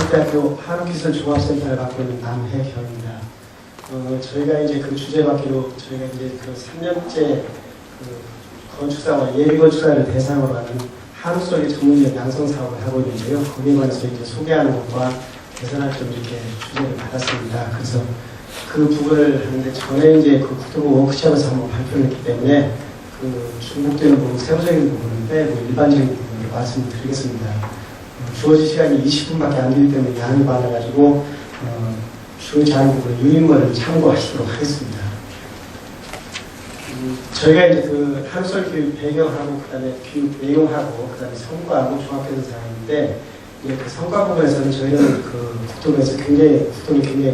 서울대학교 한국기술종합센터를 맡고 있는 남혜경입니다. 저희가 이제 그 주제받기로 저희가 이제 그 3년째 그 건축사와 예비건축사를 대상으로 하는 한국설계 전문적 양성 사업을 하고 있는데요. 거기에 관해서 이제 소개하는 것과 개선할 점 이렇게 주제를 받았습니다. 그래서 그 부분을 하는데 전에 이제 그 국토부 워크숍에서 한번 발표를 했기 때문에 그 중복되는 부분, 세부적인 부분은 빼고 일반적인 부분을 말씀을 드리겠습니다. 주어진 시간이 20분밖에 안 되기 때문에 양이 많아가지고 주어진 부분을 유인물을 참고하시도록 하겠습니다. 저희가 이제 그 한국설 교육 배경하고 그다음에 교육 내용하고 그다음에 성과하고 종합해서 사용하는데 이제 그 성과 부분에서는 저희는 그 국토부에서 굉장히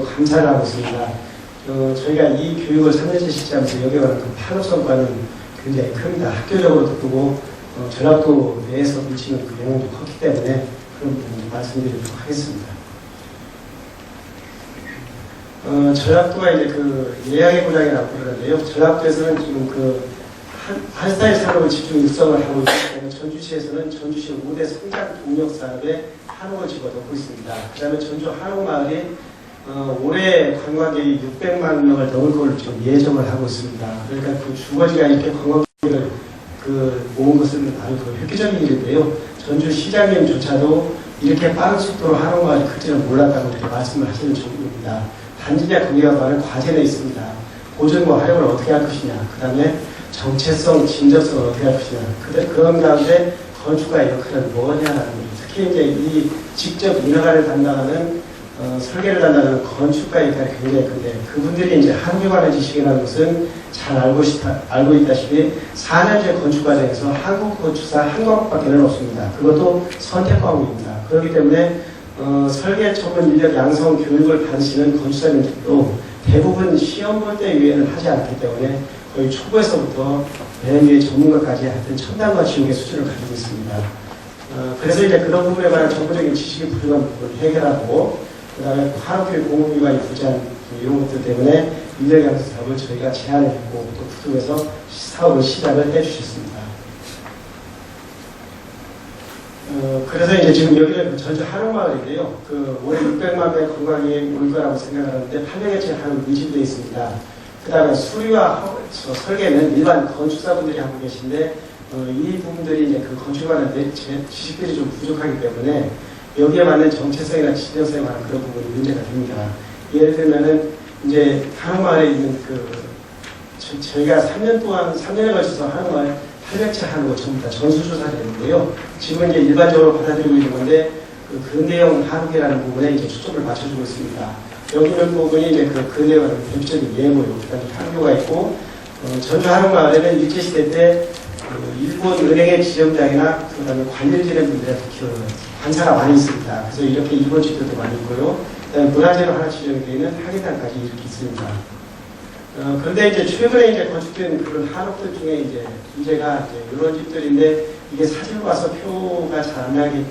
감사를 하고 있습니다. 저희가 이 교육을 3년째 실시하면서 여기에 관한 그 판업 성과는 굉장히 큽니다. 학교적으로도 크고 전라도 내에서 미치는 그 영향도 컸기 때문에 그런 부분 말씀드리도록 하겠습니다. 전라도가 이제 그 예약의 고장이라고 그러는데요. 전라도에서는 지금 그 한사일 산업을 집중 육성을 하고 있기 때문에 전주시에서는 전주시 5대 성장 동력 사업에 한옥을 집어넣고 있습니다. 그 다음에 전주 한옥마을이 올해 관광객이 600만 명을 넘을 걸로 지금 예정을 하고 있습니다. 그러니까 그 주거지가 이렇게 관광객을 모은 것은 아주 획기적인 일인데요. 전주시장님조차도 이렇게 빠른 속도로 한옥마을이 클지는 몰랐다고 이렇게 말씀을 하시는 정도입니다. 단지 거기가 말하는 과제는 있습니다. 보존과 활용을 어떻게 할 것이냐, 그 다음에 정체성, 진정성을 어떻게 할 것이냐, 그런 가운데 건축가의 역할은 뭐냐라는 거죠. 특히 이제 이 직접 인허가를 담당하는 설계를 담당하는 건축가의 역할이 굉장히 큰데 그분들이 이제 한국에 관한 지식이라는 것은 잘 알고 있다시피 4년제 건축 과정에서 한국 건축사 한 과목밖에는 없습니다. 그것도 선택 과목입니다. 그렇기 때문에 설계 전문 인력 양성 교육을 받으시는 건축사님들도 대부분 시험 볼 때 이외에는 하지 않기 때문에 거의 초보에서부터 맨 위에 전문가까지 하여튼 첨단과 지옥의 수준을 가지고 있습니다. 그래서 이제 그런 부분에 관한 정보적인 지식이 부족한 부분을 해결하고 그 다음에 한국교육 공급기관이 부재한 이런 것들 때문에 인력 양성 사업을 저희가 제안을 했고 또 국토부에서 사업을 시작을 해주셨습니다. 그래서 이제 지금 여기는 전주 한옥마을인데요. 올해 600만 명의 관광객이 올 거라고 생각하는데 800여 채 한옥이 밀집되어 있습니다. 그 다음에 수리와 설계는 일반 건축사분들이 하고 계신데 이 부분들이 이제 그 건축하는 지식들이 좀 부족하기 때문에 여기에 맞는 정체성이나 진정성에 관한 그런 부분이 문제가 됩니다. 예를 들면은 이제 한옥마을에 있는 저희가 3년에 걸쳐서 한옥마을 800채 한옥을 전부 다 전수조사를 했는데요. 지금 이제 일반적으로 받아들이고 있는 건데 근대형 한옥이라는 부분에 이제 초점을 맞춰주고 있습니다. 여기 있는 부분이 이제 근대형 대표적인 예고요. 그다음에 판교가 있고 전주 한옥마을에는 일제시대 때 일본 은행의 지점장이나 그다음에 관리를 분들의 관사가 많이 있습니다. 그래서 이렇게 일본 집들도 많이 있고요. 그다음에 문화재로 하나 지정되어 있는 하계단까지 이렇게 있습니다. 그런데 이제 최근에 이제 건축된 그런 한옥들 중에 이제 문제가 이런 집들인데 이게 사진으로 와서 표가 잘 안 나게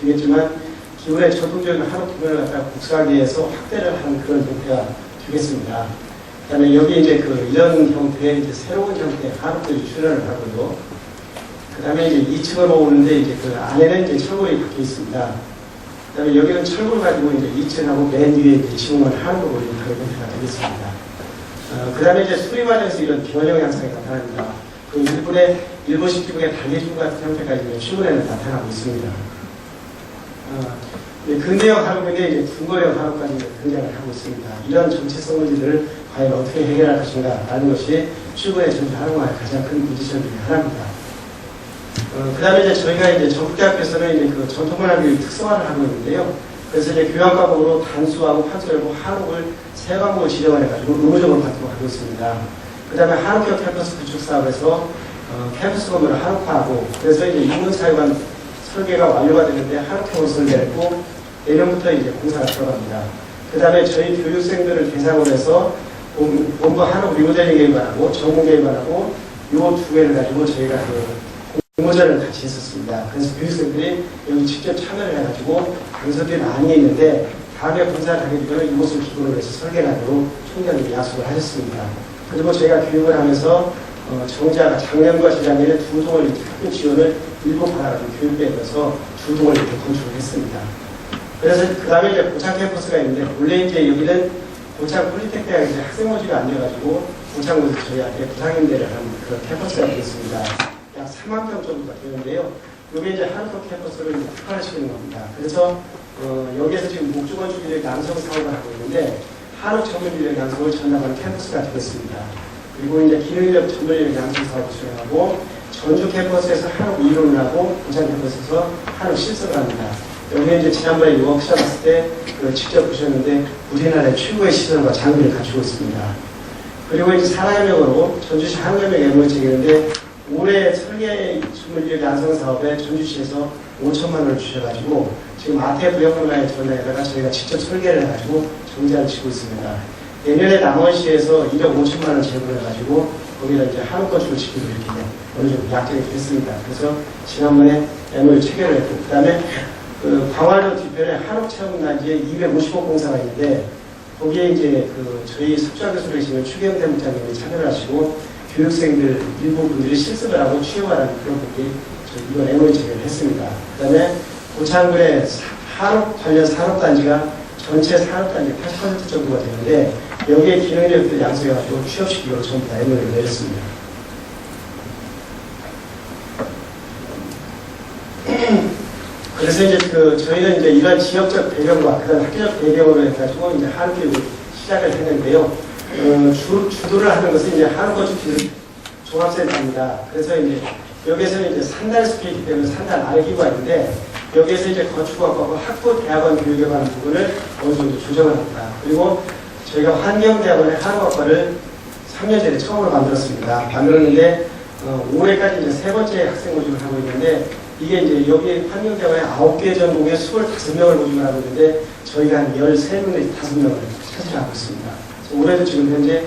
되겠지만 기존의 전통적인 한옥 구면을 갖다가 국사기에서 확대를 한 그런 형태가 되겠습니다. 그다음에 여기 이제 이런 형태의 이제 새로운 형태의 한옥들이 출현을 하고요. 그다음에 이제 2층으로 오는데 이제 안에는 이제 철골이 박혀 있습니다. 그다음에 여기는 철골 가지고 이제 2층하고 맨 위에 이제 지붕을 한옥으로 이렇게 형태가 되겠습니다. 그 다음에 이제 수리 과정에서 이런 변형 양상이 나타납니다. 일본식 기둥의 달리줄 같은 형태가 이제 최근에는 나타나고 있습니다. 근대형 한옥인데 이제 중거형 한옥까지 등장을 하고 있습니다. 이런 정체성 문제들을 과연 어떻게 해결할 것인가 라는 것이 최근의 전주 한옥마을의 가장 큰 문제점 중에 하나입니다. 그 다음에 이제 저희가 이제 전국대학교에서는 이제 전통문화교육 특성화를 하고 있는데요. 그래서 이제 교양 과목으로 단수하고 판소하고 한옥을 세 과목을 지정을 해가지고 의무적으로 받도록 하고 있습니다. 그 다음에 한옥형 캠퍼스 구축 사업에서 캠퍼스 건물을 한옥화하고 그래서 이제 인문사회관 설계가 완료가 되는데 한옥형으로 설계했고 내년부터 이제 공사가 들어갑니다. 그 다음에 저희 교육생들을 대상으로 해서 본부 한옥 리모델링 개발하고 전공 개발하고 요 두 개를 가지고 저희가 공모전을 같이 했었습니다. 그래서 교육생들이 여기 직접 참여를 해가지고 강사들이 많이 있는데 다음에 공사를 하게 되면 이곳을 기본으로 해서 설계하기로 총장님이 약속을 하셨습니다. 그리고 저희가 교육을 하면서 정자가 작년과 재작년에 두 동을 이렇게 학교 지원을 일부 받아가지고 교육대에서 두 동을 이렇게 건축을 했습니다. 그래서 그 다음에 이제 고창 캠퍼스가 있는데, 원래 이제 여기는 고창 폴리텍 대학 이제 학생 모집이 안 돼가지고, 고창에서 저희한테 부상임대를 한 그런 캠퍼스가 되겠습니다. 약 4만 평 정도가 되는데요. 이게 이제 한국 캠퍼스를 특화시키는 겁니다. 그래서, 여기에서 지금 목주건축인력 양성 사업을 하고 있는데, 한국 전문인력 양성을 전담하는 캠퍼스가 되겠습니다. 그리고 이제 기능인력 전문인력 양성 사업을 수행하고, 전주 캠퍼스에서 한국 이론을 하고, 고창 캠퍼스에서 한국 실습을 합니다. 여기 이제 지난번에 워크숍 했을 때 직접 보셨는데 우리나라의 최고의 시설과 장비를 갖추고 있습니다. 그리고 이제 산하협력으로 전주시 한국협력 MOU 체결인데 올해 설계 전문인력 양성 사업에 전주시에서 5천만 원을 주셔가지고 지금 아태부 협력라인 전화에다가 저희가 직접 설계를 해가지고 정자를 치고 있습니다. 내년에 남원시에서 1억 5천만 원 제공해가지고 거기다 이제 한옥건축을 짓기로 이렇게 어느 정도 약정이 됐습니다. 그래서 지난번에 MOU 체결을 했고 그 다음에 광활도 뒤편에 한옥체험단지에 250억 공사가 있는데 거기에 이제 저희 석좌교수로 계시는 추경대 부장님이 참여를 하시고 교육생들 일부 분들이 실습을 하고 취업을 하는 그런 분들이 이번 MOU 체결을 했습니다. 그 다음에 고창군의 한옥 관련 산업단지가 전체 산업단지 80% 정도가 되는데 여기에 기능력들을 양성해가지고 취업시키기로 전부 다 MOU를 내렸습니다. 그래서 이제 저희는 이제 이런 지역적 배경과 그다음 학교적 배경으로 해가지고 이제 한국교육을 시작을 했는데요. 주도를 하는 것은 이제 한국건축기술 종합센터입니다. 그래서 이제 여기에서는 이제 산달 숲이 있기 때문에 산달 알기가 있는데 여기에서 이제 건축학과고 학부 대학원 교육에 관한 부분을 어느 정도 조정을 합니다. 그리고 저희가 환경대학원의 한국학과를 3년 전에 처음으로 만들었는데 올해까지 이제 세 번째 학생 모집을 하고 있는데 이게 이제 여기 환경대학원에 9개 전공에 25명을 모집을 하고 있는데 저희가 한 13명에서 5명을 차지하고 있습니다. 올해도 지금 현재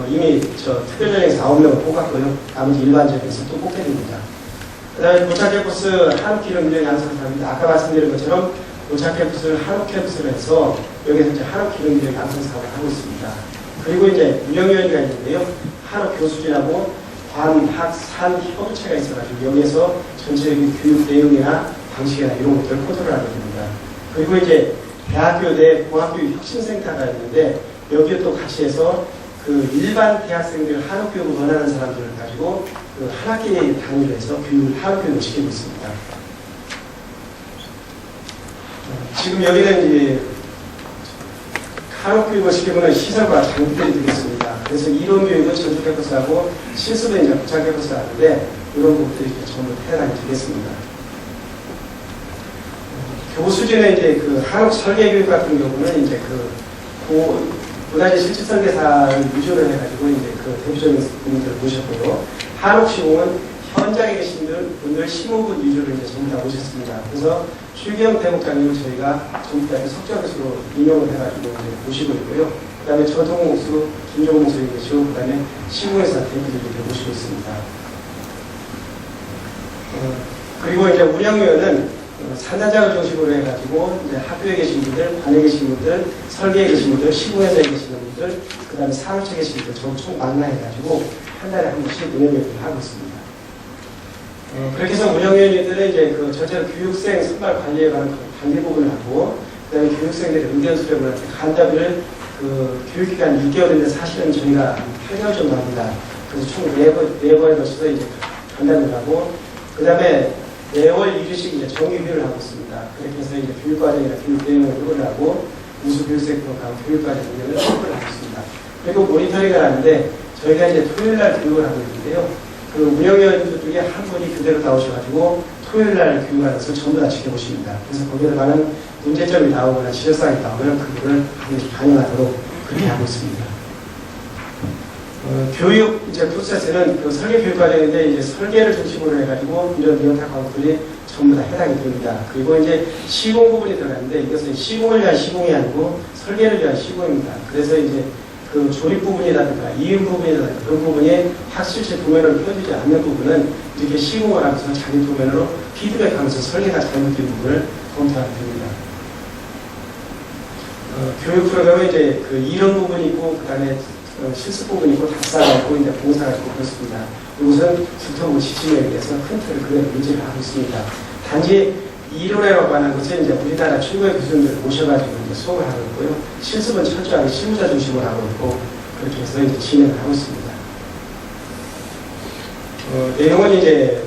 이미 특별전형에서 9명을 뽑았고요. 나머지 일반전형에서 또 뽑게 됩니다. 그 다음에 고창 캠퍼스 한옥기능인력 양성사업인데 아까 말씀드린 것처럼 고창 캠퍼스를 한옥 캠퍼스로 해서 여기서 이제 한옥기능인력 양성사업을 하고 있습니다. 그리고 이제 운영위원회가 있는데요. 한옥 교수진하고 관학산 협의체가 있어가지고 여기에서 전체적인 교육 내용이나 방식이나 이런 것들을 컨트롤하게 됩니다. 그리고 이제 대학교 내 공학교육 혁신센터가 있는데 여기에 또 같이 해서 일반 대학생들 한국교육을 원하는 사람들을 가지고 한 학기 단위로 해서 한국교육을 시키고 있습니다. 지금 여기는 이제 한국교육을 시키면 시설과 장비들이 되겠습니다. 그래서 이론교육은 전주 캠퍼스하고 실습은 이제 고창 캠퍼스가 하는데 이런 부분들이 전부 해당이 되겠습니다. 교수진의 이제 한국 설계교육 같은 경우는 이제 고단지 실질설계사를 위주로 해가지고 이제 대표적인 분들을 모셨고요. 한옥 시공은 현장에 계신 분들 15분 위주로 이제 전부 다 모셨습니다. 그래서 추경 대목장님을 저희가 전부 다 석좌교수로 임명을 해가지고 이제 모시고 있고요. 그 다음에 전통공수 김종국 선생님 계시고 그 다음에 시공회사 대표들을 모시고 있습니다. 그리고 이제 운영위원은 산단장을 중심으로 해가지고 이제 학교에 계신 분들, 관에 계신 분들, 설계에 계신 분들, 시공회사에 계시는 분들, 그 다음에 사업체에 계신 분들 전부 총 만나해가지고 한 달에 한 번씩 운영위원회를 하고 있습니다. 그렇게 해서 운영위원회들은 이제 전체로 교육생 선발 관리에 관한 관리 부분을 하고, 그 다음에 교육생들의 의견 수렴을 할 때 간담회를 교육기간 6개월인데 사실은 저희가 8개월 정도 합니다. 그래서 총 4번에 걸쳐서 이제 간담회를 하고, 그 다음에 매월 1일씩 이제 정기교육을 하고 있습니다. 그렇게 해서 이제 교육과정이나 교육 내용을 협의를 하고, 우수교육생 프로그램 교육과정 운영을 협의를 하고 있습니다. 그리고 모니터링을 하는데, 저희가 이제 토요일날 교육을 하고 있는데요. 운영위원들 중에 한 분이 그대로 나오셔가지고, 토요일날 교육하면서 전부 다 지켜보십니다. 그래서 거기에 관한 문제점이 나오거나 지적사항이 나오면 그거를 반영하도록 그렇게 하고 있습니다. 교육 이제 프로세스는 설계 교육 과정인데 이제 설계를 중심으로 해가지고 이런 비용탁 과목들이 전부 다 해당이 됩니다. 그리고 이제 시공 부분이 들어가는데 이것은 시공을 위한 시공이 아니고 설계를 위한 시공입니다. 그래서 이제 조립 부분이라든가 이음 부분이라든가 그런 부분이 학실제 도면으로 펴지지 않는 부분은 이렇게 시공을 하면서 자기 도면으로 피드백하면서 설계가 잘못된 부분을 검토하게 됩니다. 교육 프로그램은 이제 이론 부분이 있고 그 다음에 실습 부분이 있고 답사가 있고 이제 봉사가 있고 그렇습니다. 이것은 국토부 지침에 의해서 큰 틀을 그대로 유지를 하고 있습니다. 단지 이론에 관한 것은 이제 우리나라 최고의 교수님들을 모셔가지고 이제 수업을 하고 있고요. 실습은 철저하게 실무자 중심으로 하고 있고, 그렇게 해서 이제 진행을 하고 있습니다. 내용은 이제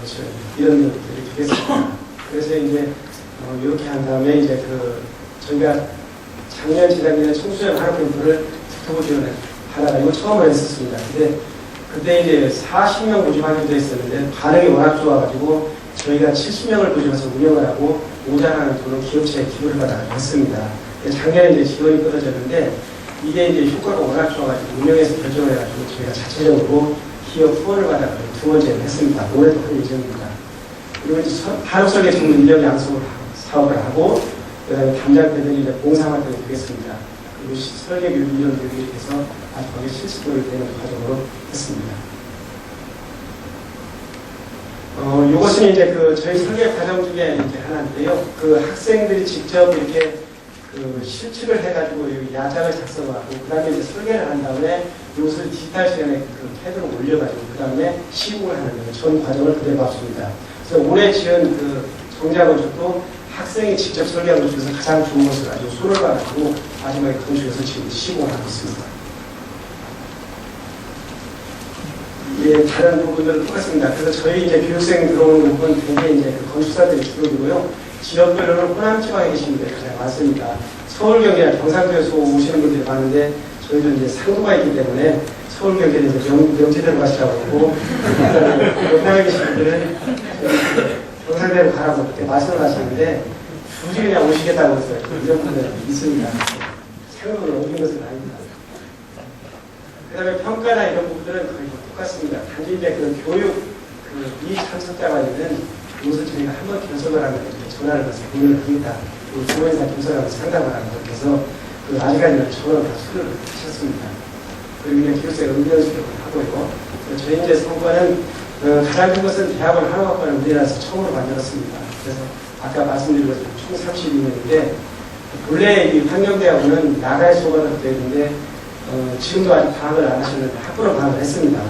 이런 것들이 되겠습니다. 그래서 이제 이렇게 한 다음에 이제 저희가 작년, 재작년에 청소년 한옥 캠프를 특허 지원을 하다가 처음으로 했었습니다. 근데 그때 이제 40명 모집하기로 했었는데 반응이 워낙 좋아가지고 저희가 70명을 모집해서 운영을 하고 모자라는 돈을 기업체에 기부를 받아가지고 했습니다. 작년에 이제 지원이 끊어졌는데 이게 이제 효과가 워낙 좋아가지고 운영해서 결정을 해가지고 저희가 자체적으로 기업 후원을 받아가지고 두 번째를 했습니다. 올해도 할 예정입니다. 그리고 이제 한옥 설계 전문 인력 양성 사업을 하고 그다음에 담당자들이 이제 봉사 활동이 되겠습니다. 그리고 설계 교육 이런 교육에 대해서 아주 거기에 실습을 되는 과정으로 했습니다. 이것은 이제 저희 설계 과정 중에 이제 하나인데요. 학생들이 직접 이렇게 실측을 해가지고 야작을 작성하고 그 다음에 이제 설계를 한 다음에 이것을 디지털 시간에 패드로 올려가지고 그 다음에 시공을 하는 전 과정을 그대로 봤습니다. 그래서 올해 지은 정자건축도 학생이 직접 설계한 것 중에서 가장 좋은 것을 가지고 손을 봐가지고 마지막에 건축에서 지금 시공을 하고 있습니다. 예, 다른 부분들은 똑같습니다. 그래서 저희 이제 교육생 들어오는 부분 굉장히 이제 건축사들이 주력이고요. 지역별로는 호남 지방에 계신 분들이 가장 많습니다. 서울 경기나 경상도에서 오시는 분들이 많은데 저희도 이제 상도가 있기 때문에 서울 경기에 이제 명지대로 가시라고 하고 영남에 계신 분들은 경상대로 가라고 그렇게 말씀을 하시는데 굳이 그냥 오시겠다고 했어요. 이런 분들이 있습니다. 생각을 옮긴 것은 아닙니다. 그 다음에 평가나 이런 부분들은 거의 똑같습니다. 단지 이제 교육 이 참석자가 있는 이것을 저희가 한번 결석을 하면 전화를 받아서 공유를 합니다. 그리고 조회사 김서라고 상담을 하는 것 그래서 아직까지는 전화를 다 수료를 하셨습니다. 그리고 이제 기숙사에 응변수료를 하고요. 저희 이제 성과는 가장 큰 것은 대학원 한옥학과를 우리나라에서 처음으로 만들었습니다. 그래서 아까 말씀드린 것처럼 총 32명인데 본래 이 환경대학원은 나라에 소관을 되어 있는데 지금도 아직 방학을 안 하셨는데 학부로 방학을 했습니다.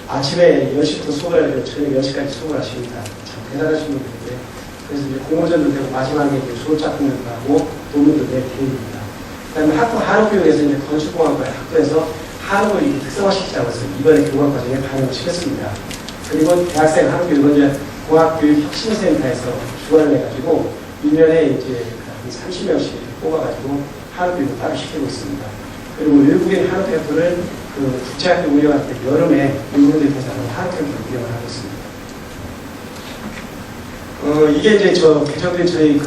아침에 10시부터 수업을 하는데 저녁 10시까지 수업을 하십니다. 참 대단하신 분들인데 그래서 이제 공모전도 되고 마지막에 이제 수업작품도 하고 논문도 낼 계획입니다. 그 다음에 학부 한옥교육에서 이제 건축공학과의 학부에서 한옥을 이렇게 특성화시키자고 해서 이번에 교과과정에 반영을 시켰습니다. 그리고 대학생 한옥교육은 이제 공학교육혁신센터에서 주관을 해가지고 1년에 이제 한 30명씩 뽑아가지고 한옥교육을 따로 시키고 있습니다. 그리고 외국인 한옥 캠프를 국제학교 운영할 때 여름에 일본들 대상으로 한옥 캠프를 운영을 하고 있습니다. 이게 이제 개정된 저희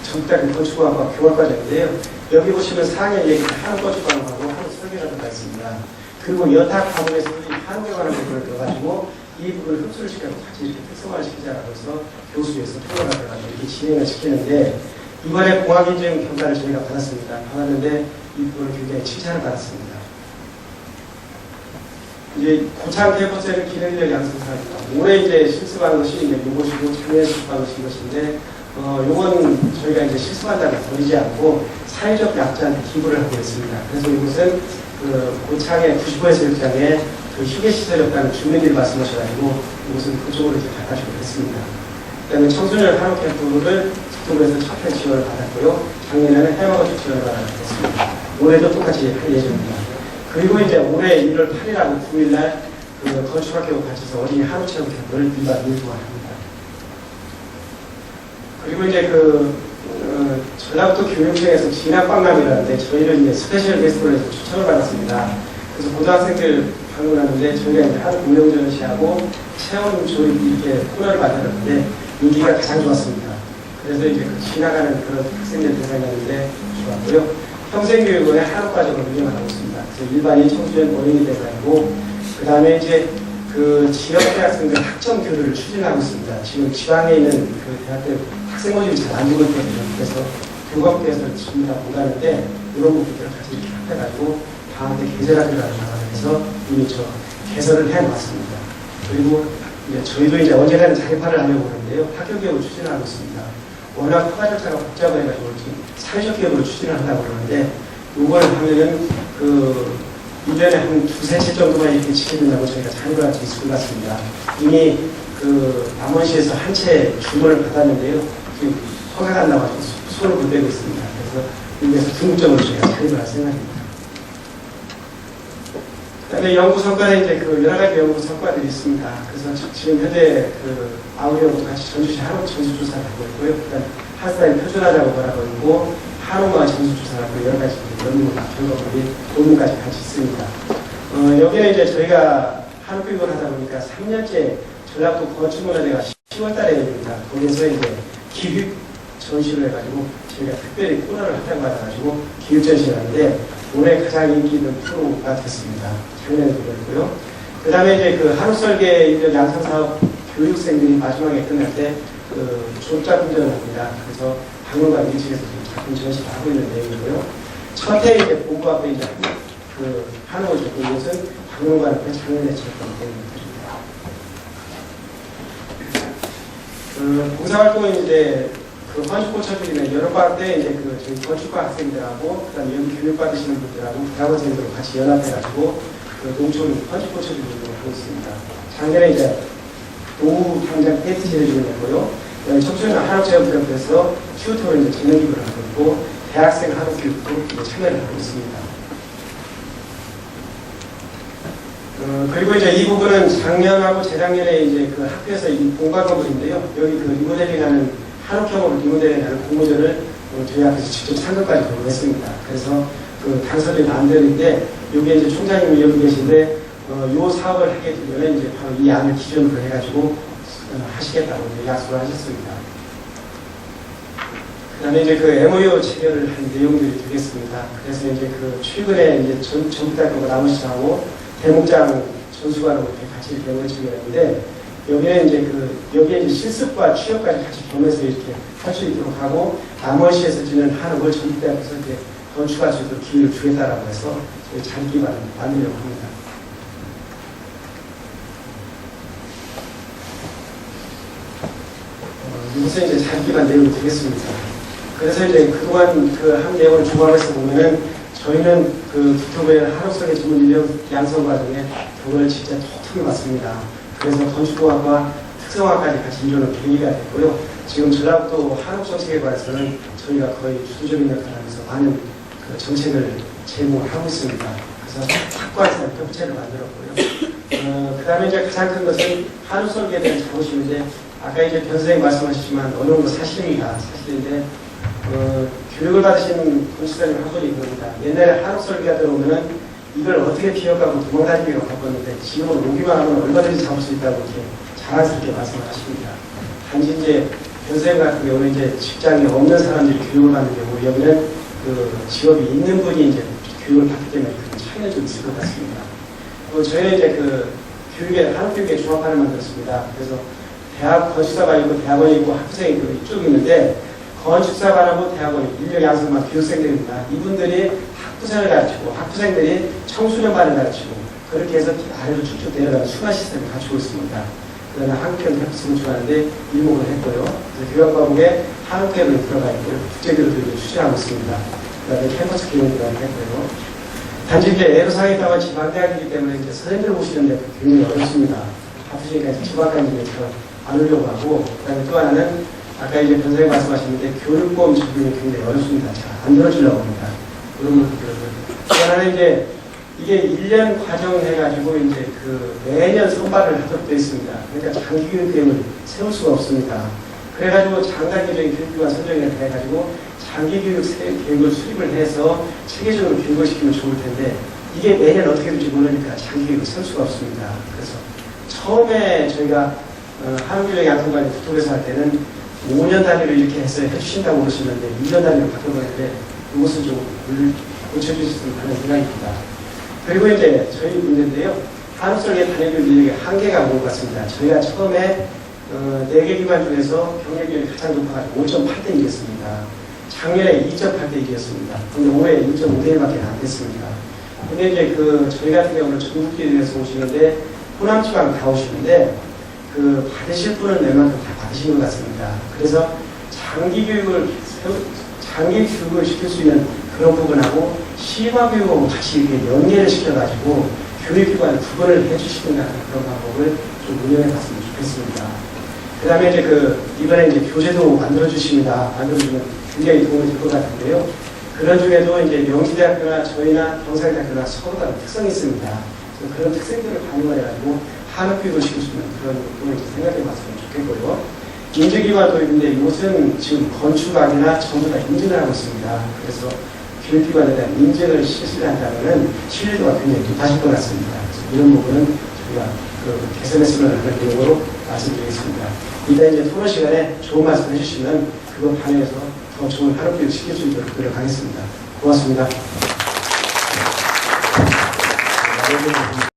전국대학교 건축공학과 교과과정인데요. 여기 보시면 4학년 얘기 한옥 건축과정하고 한옥 설계라고가 있습니다. 그리고 여타 과목에서 한옥에 관한 부분을 넣어가지고 이 부분을 흡수를 시켜서 같이 이렇게 특성화를 시키자라고 해서 교수에서 토론을 해가지고 이렇게 진행을 시키는데 이번에 공학인증 평가를 저희가 받았습니다. 받았는데 이 부분을 굉장히 칭찬을 받았습니다. 이제 고창 캠퍼스에는 기능력 양성사입니다. 올해 이제 실습한 것이 이제 이것이고 작년에 실습한 것인데 요건 저희가 이제 실습한다고 버리지 않고 사회적 약자한테 기부를 하고 있습니다. 그래서 이것은 고창의 95해수욕장에 휴게시설이 없다는 주민들이 말씀하셔가지고 이것은 그쪽으로 이제 가가지고 했습니다. 그 다음에 청소년 한옥 캠프를 서울에서 첫해 지원을 받았고요. 작년에는 해마건축 지원을 받았습니다. 올해도 똑같이 할 예정입니다. 그리고 이제 올해 1월 8일하고 9일날 건축학교 같이서 어린이 한옥체험 캠프를 일반 일부합니다. 그리고 이제 전라북도 교육청에서 진학박람회라는데 저희를 이제 스페셜 게스트로 해서 추천을 받았습니다. 그래서 고등학생들 방문하는데 저희가 이제 하루 공룡전시하고 체험 조립 이렇게 코너를 만들었는데 인기가 가장 좋았습니다. 그래서 이제 지나가는 그런 학생들 대상이었는데 좋았고요. 평생교육원의 한옥과정을 운영하고 있습니다. 그래서 일반인 청소년 어린이 대상이고 그 다음에 이제 지역대학생들 학점 교류를 추진하고 있습니다. 지금 지방에 있는 대학들 학생 모집이 잘 안 되고 있거든요. 그래서 교감대에서 전부 다 못 가는데 이런 부분들을 같이 이렇게 합해가지고 다음에 개설하기로 해서 이미 개설을 해놨습니다. 그리고 이제 저희도 이제 언젠가는 자립화를 하려고 하는데요. 학교 개혁을 추진하고 있습니다. 워낙 허가 절차가 복잡해가지고 사회적 개혁을 추진을 하려고 그러는데 이걸 하면은 1년에 한 두세 채 정도만 이렇게 지켜준다고 저희가 자립할 수 있을 것 같습니다. 이미 그 남원시에서 한 채 주문을 받았는데요. 지금 허가가 안 나와서 손을 못 대고 있습니다. 그래서 여기에서 중점을 저희가 가입을 할 생각입니다. 그다음에 연구 성과는 이제 그 여러 가지 연구 성과들이 있습니다. 그래서 지금 현재 그 아우리하고 같이 전주시 한옥 전수조사를 하고 있고요. 그다음 한사의 표준화라고 하고 있고 한옥마을 전수조사를 하고 여러 가지 연구 결과물이 논문까지 같이 있습니다. 여기는 이제 저희가 한옥교육을 하다 보니까 3년째 전라도 건축문화대가 10월달에입니다. 거기서 이제 기획 전시를 해가지고 저희가 특별히 코너를 할당받아가지고 기획 전시를 하는데 올해 가장 인기 있는 프로가 됐습니다. 작년에도 그랬고요. 그 다음에 이제 그 한옥설계 양성사업 교육생들이 마지막에 끝날 때 그 졸작 훈련을 합니다. 그래서 박물관 일층에서 작품 전시를 하고 있는 내용이고요. 첫해 이제 본부 앞에 이제 그 한옥을 적고 이것은 박물관 앞에 작년에 적은 내용입니다. 봉사활동은 이제 그 건축고쳐주기는 여름방학 때 이제 그 저희 건축과 학생들하고 그다음에 여기 교육받으시는 분들하고 대학원생들하고 같이 연합해가지고 그 농촌 건축고쳐주기 운동을 하고 있습니다. 작년에 이제 노후 당장 팬티를 해주고요. 청소년 한옥체험센터에서 튜터를 이제 진행기부를 하고 있고 대학생 한옥교육도 참여를 하고 있습니다. 그리고 이제 이 부분은 작년하고 재작년에 이제 그 학교에서 이 공간 건물인데요. 여기 그 리모델링하는 한옥형으로 리모델링하는 공모전을 저희 앞에서 직접 상금까지 거부했습니다. 그래서 그 당선이 안 되는데 여기 이제 총장님이 여기 계신데 요 사업을 하게 되면 이제 바로 이 안을 기준으로 해가지고 하시겠다고 이제 약속을 하셨습니다. 그다음에 이제 그 MOU 체결을 한 내용들이 되겠습니다. 그래서 이제 그 최근에 이제 전북대학교가 남원시장하고 대목장 전수관하고 이렇게 같이 MOU 체결했는데 여기는 이제 여기에 이제 실습과 취업까지 같이 겸해서 이렇게 할 수 있도록 하고 남원시에서 지는 한옥을 전북대학교에서 이렇게 건축할 수 있도록 기회를 주겠다라고 해서 저희 자기기반을 만들려고 합니다. 이것은 이제 자기기반 내용이 되겠습니다. 그래서 이제 그동안 그 한 내용을 종합해서 보면은 저희는 그 국토부의 한옥설계 전문 인력 양성 과정에 그걸 진짜 톡톡히 맞습니다. 그래서 건축공학과 특성화까지 같이 이루는 계기가 됐고요. 지금 전라북도 한옥정책에 관해서는 저희가 거의 주도적인 역할을 하면서 많은 그 정책을 제공하고 있습니다. 그래서 학과에서 협체를 만들었고요. 그 다음에 이제 가장 큰 것은 한옥설계에 대한 자부심인데 아까 이제 변 선생님 말씀하셨지만 어느 정도 사실입니다. 사실인데 교육을 받으시는 건축사님 한 분이 그럽니다. 옛날에 한옥설계가 들어오면은 이걸 어떻게 기억하고 도망다니기로 바꿨는데 지금은 오기만 하면 얼마든지 잡을 수 있다고 이렇게 자랑스럽게 말씀을 하십니다. 단지 이제 변호사님 같은 경우는 이제 직장이 없는 사람들이 교육을 받는 경우 여기는 그 직업이 있는 분이 이제 교육을 받기 때문에 그 차이는 좀 있을 것 같습니다. 저희는 이제 그 교육에 한국교육에 종합반을 만들었습니다. 그래서 대학 건축사반이 있고 대학원이 있고 학부생이 있고 이쪽이 있는데 건축사반하고 대학원이 인력 양성반 교육생들입니다. 이분들이 학부생을 가르치고 학부생들이 청소년반을 가르치고 그렇게 해서 아래로 쭉쭉 내려가는 순환 시스템을 갖추고 있습니다. 그다음에 한국형 캠퍼스 건축하는데 일목을 했고요. 그래서 교육과목에 한국교육이 들어가 있고요. 국제교육도 추진하고 있습니다. 그다음에 캠퍼스 교육을 했고요. 단지 이제 애로사항에 따라 지방대학이기 때문에 이제 선생님들 오시는데 굉장히 어렵습니다. 바쁘시니까 지방까지 잘 안 오려고 하고 그다음에 또 하나는 아까 이제 변호사님 말씀하셨는데 교육보험 적용이 굉장히 어렵습니다. 잘 안 들어주려고 합니다. 그런 것들을. 또 하나는 이제 이게 1년 과정 해가지고 이제 그 매년 선발을 하도록 되어 있습니다. 그러니까 장기 교육 계획을 세울 수가 없습니다. 그래가지고 장단기적인 교육기관 선정을 해가지고 장기 교육 계획을 수립을 해서 체계적으로 교육을 시키면 좋을 텐데 이게 매년 어떻게 될지 모르니까 장기 교육을 세울 수가 없습니다. 그래서 처음에 저희가 한국교육 양성관이 국토부에서 할 때는 5년 단위로 이렇게 해서 해주신다고 그러시는데 2년 단위로 바꿔버렸는데 이것을 좀 고쳐주셨으면 하는 생각입니다. 그리고 이제 저희 문제인데요. 한옥설계 단위교육 인력의 한계가 온 것 같습니다. 저희가 처음에 4개 기관 중에서 경력률이 가장 높아가지고 5.8대 1이었습니다. 작년에 2.8대 1이었습니다. 근데 올해 2.5대 1밖에 안 됐습니다. 근데 이제 저희 같은 경우는 전국기관에서 오시는데 호남지방 다 오시는데 받으실 분은 웬만큼 다 받으신 것 같습니다. 그래서 장기 교육을 시킬 수 있는 그런 부분하고 심화교육하고 같이 이렇게 연계를 시켜가지고 교육기관을 구분을 해주시는 그런 방법을 좀 운영해 봤으면 좋겠습니다. 좋겠습니다. 그 다음에 이제 이번에 이제 교재도 만들어주시면 굉장히 도움이 될 것 같은데요. 그런 중에도 이제 명지대학교나 저희나 경상대학교나 서로 다른 특성이 있습니다. 그런 특색들을 반영을 해가지고 한옥교육을 시킬 수 있는 그런 부분을 생각해 봤으면 좋겠고요. 인증기관도 있는데 이곳은 지금 건축학이나 전부 다 인증을 하고 있습니다. 그래서 교육기관에 대한 인증을 실시한다면 신뢰도가 굉장히 높아질 것 같습니다. 그래서 이런 부분은 저희가 개선했으면 하는 내용으로 말씀드리겠습니다. 이따 이제 토론 시간에 좋은 말씀 해주시면 그거 반영해서 더 좋은 한옥교육 시킬 수 있도록 노력하겠습니다. 고맙습니다.